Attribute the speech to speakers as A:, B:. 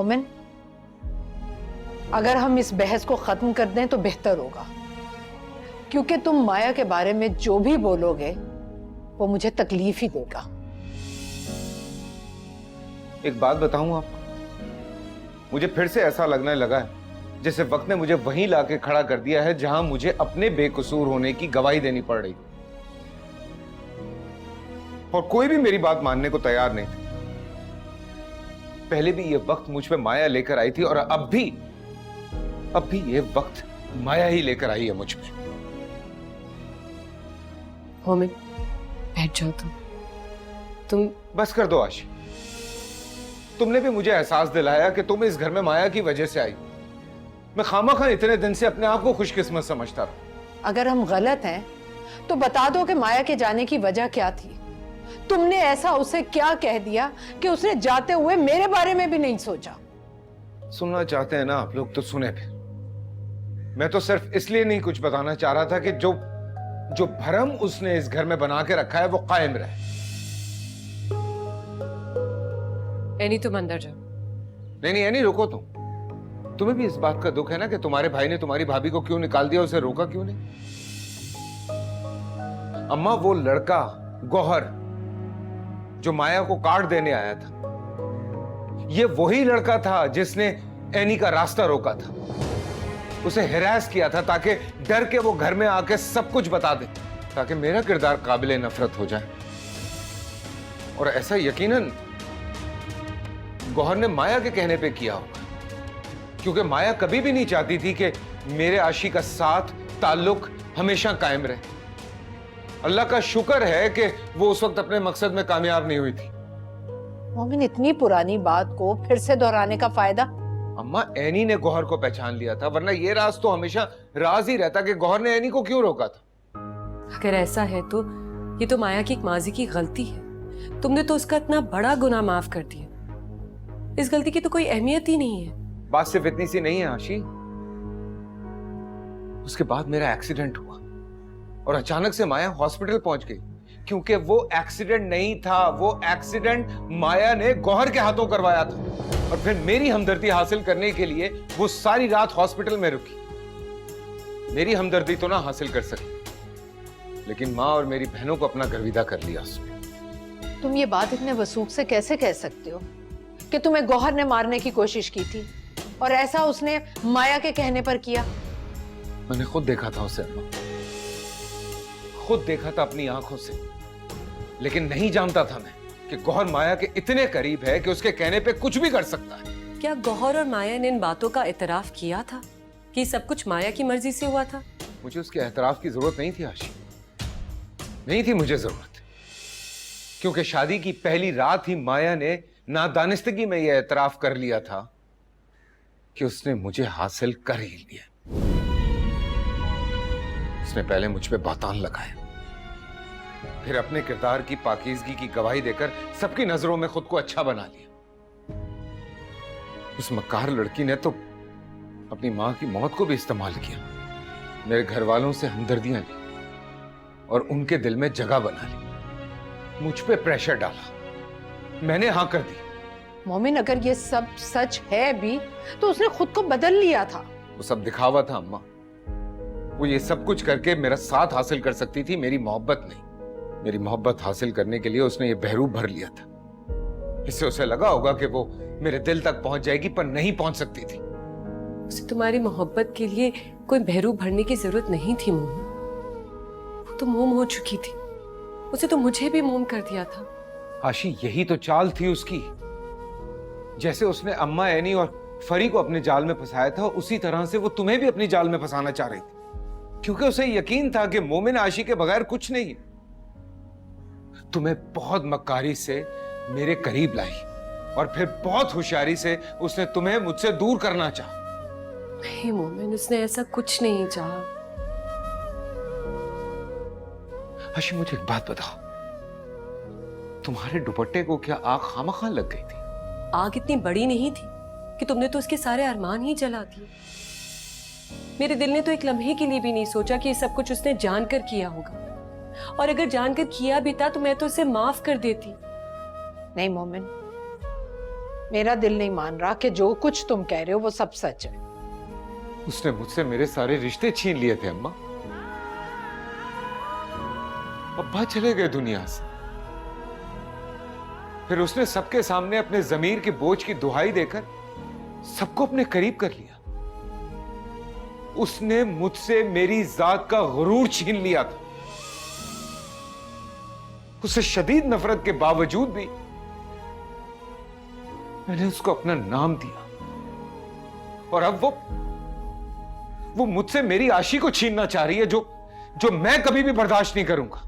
A: मोमिन, अगर हम इस बहस को खत्म कर दें तो बेहतर होगा, क्योंकि तुम माया के बारे में जो भी बोलोगे वो मुझे तकलीफ ही देगा।
B: एक बात बताऊं आपको, मुझे फिर से ऐसा लगने लगा है जैसे वक्त ने मुझे वहीं लाके खड़ा कर दिया है जहां मुझे अपने बेकसूर होने की गवाही देनी पड़ रही और कोई भी मेरी बात मानने को तैयार नहीं था। पहले भी ये वक्त मुझ पे माया लेकर आई थी और अब भी ये वक्त माया ही लेकर आई है मुझ पे।
C: मोमिन, बैठ जाओ तुम
B: बस कर दो आशी, तुमने भी मुझे एहसास दिलाया कि तुम इस घर में माया की वजह से आई। मैं खामखा इतने दिन से अपने आप को खुशकिस्मत समझता था।
A: अगर हम गलत हैं तो बता दो कि माया के जाने की वजह क्या थी। तुमने ऐसा उसे क्या कह दिया कि उसने जाते हुए मेरे बारे में भी नहीं सोचा।
B: सुनना चाहते हैं ना आप लोग तो सुने फिर। मैं तो सिर्फ इसलिए नहीं कुछ बताना चाह रहा था कि जो भरम उसने इस घर में बना के रखा है वो कायम रहे।
C: एनी, तुम अंदर जाओ।
B: नहीं एनी, रुको तुम्हें भी इस बात का दुख है ना कि तुम्हारे भाई ने तुम्हारी भाभी को क्यों निकाल दिया, उसे रोका क्यों नहीं? अम्मा, वो लड़का गौहर जो माया को काट देने आया था, ये वही लड़का था जिसने एनी का रास्ता रोका था, उसे हिरास किया था ताकि डर के वो घर में आके सब कुछ बता दे, ताकि मेरा किरदार काबिले नफरत हो जाए। और ऐसा यकीनन गौहर ने माया के कहने पे किया होगा, क्योंकि माया कभी भी नहीं चाहती थी कि मेरे आशी का साथ ताल्लुक हमेशा कायम रहे। अल्लाह का शुक्र है कि वो उस वक्त अपने मकसद में कामयाब नहीं हुई थी।
A: मोमिन, इतनी पुरानी बात को फिर से दोहराने का फायदा?
B: अम्मा, एनी ने गौहर को पहचान लिया था, वरना ये राज तो हमेशा राज ही रहता कि गौहर ने एनी को क्यों रोका था।
C: अगर ऐसा है तो ये तो माया की एक माजी की गलती है। तुमने तो उसका इतना बड़ा गुनाह माफ कर दिया, इस गलती की तो कोई अहमियत ही नहीं है।
B: बात सिर्फ इतनी सी नहीं है आशी, उसके बाद मेरा एक्सीडेंट हुआ और अचानक से माया हॉस्पिटल पहुंच गई, क्योंकि वो एक्सीडेंट नहीं था, वो एक्सीडेंट माया ने गौहर के हाथों करवाया था। और फिर मेरी हमदर्दी हासिल करने के लिए वो सारी रात हॉस्पिटल में रुकी। मेरी हमदर्दी तो ना हासिल कर सकी, लेकिन माँ और मेरी बहनों को अपना गर्विदा कर लिया उसने।
A: तुम ये बात इतने वसूख से कैसे कह सकते हो कि तुम्हें गौहर ने मारने की कोशिश की थी और ऐसा उसने माया के कहने पर किया?
B: मैंने खुद देखा था उसे अम्मा, खुद देखा था अपनी आंखों से, लेकिन नहीं जानता था मैं कि गौहर माया के इतने करीब है कि उसके कहने पे कुछ भी कर सकता है।
C: क्या गौहर और माया ने इन बातों का इतराफ किया था कि सब कुछ माया की मर्जी से हुआ था?
B: मुझे उसके एतराफ की जरूरत नहीं थी आशी, नहीं थी मुझे जरूरत, क्योंकि शादी की पहली रात ही माया ने नादानिस्तगी में यह एतराफ कर लिया था कि उसने मुझे हासिल कर ही लिया। उसने पहले मुझ पे बातान लगाया, फिर अपने किरदार की पाकीज़गी की गवाही देकर सबकी नजरों में खुद को अच्छा बना लिया। उस मक्कार लड़की ने तो अपनी मां की मौत को भी इस्तेमाल किया, मेरे घर वालों से हमदर्दियां ली और उनके दिल में जगह बना ली, मुझ पे प्रेशर डाला, मैंने हाँ कर दी।
A: मोमिन, अगर ये सब सच है भी तो उसने खुद को बदल लिया था।
B: वो सब दिखावा था अम्मा, वो ये सब कुछ करके मेरा साथ हासिल कर सकती थी, मेरी मोहब्बत नहीं। मेरी मोहब्बत हासिल करने के लिए उसने ये बहरूप भर लिया था। इससे उसे लगा होगा कि वो मेरे दिल तक पहुंच जाएगी, पर नहीं पहुंच सकती थी।
C: उसे तुम्हारी मोहब्बत के लिए कोई बहरूप भरने की जरूरत नहीं थी मोम, वो तो मोम हो चुकी थी। उसे तो मुझे भी मोम कर दिया था।
B: आशी, यही तो चाल थी उसकी। जैसे उसने अम्मा, एनी और फरी को अपने जाल में फंसाया था, उसी तरह से वो तुम्हें भी अपनी जाल में फंसाना चाह रही थी, क्योंकि उसे यकीन था कि मोमिन आशी के बगैर कुछ नहीं है। तुम्हें बहुत मक्कारी से मेरे करीब लाई और फिर बहुत होशियारी से उसने तुम्हें मुझसे दूर करना चाहा।
C: नहीं मोमिन, उसने ऐसा कुछ नहीं चाहा।
B: आशी, मुझे एक बात बताओ, तुम्हारे दुपट्टे को क्या आग खामखा लग गई थी?
C: आग इतनी बड़ी नहीं थी कि तुमने तो उसके सारे अरमान ही जला दिए। मेरे दिल ने तो एक लम्हे के लिए भी नहीं सोचा कि ये सब कुछ उसने जानकर किया होगा, और अगर जानकर किया भी था तो मैं तो उसे माफ कर देती।
A: नहीं मोमिन, मेरा दिल नहीं मान रहा कि जो कुछ तुम कह रहे हो वो सब सच है।
B: उसने मुझसे मेरे सारे रिश्ते छीन लिए थे अम्मा। अब्बा चले गए दुनिया से। फिर उसने सबके सामने अपने जमीर की बोझ की दुहाई देकर सबको अपने करीब कर लिया। उसने मुझसे मेरी जात का गुरूर छीन लिया था। उसे शदीद नफरत के बावजूद भी मैंने उसको अपना नाम दिया, और अब वो मुझसे मेरी आशी को छीनना चाह रही है, जो मैं कभी भी बर्दाश्त नहीं करूंगा।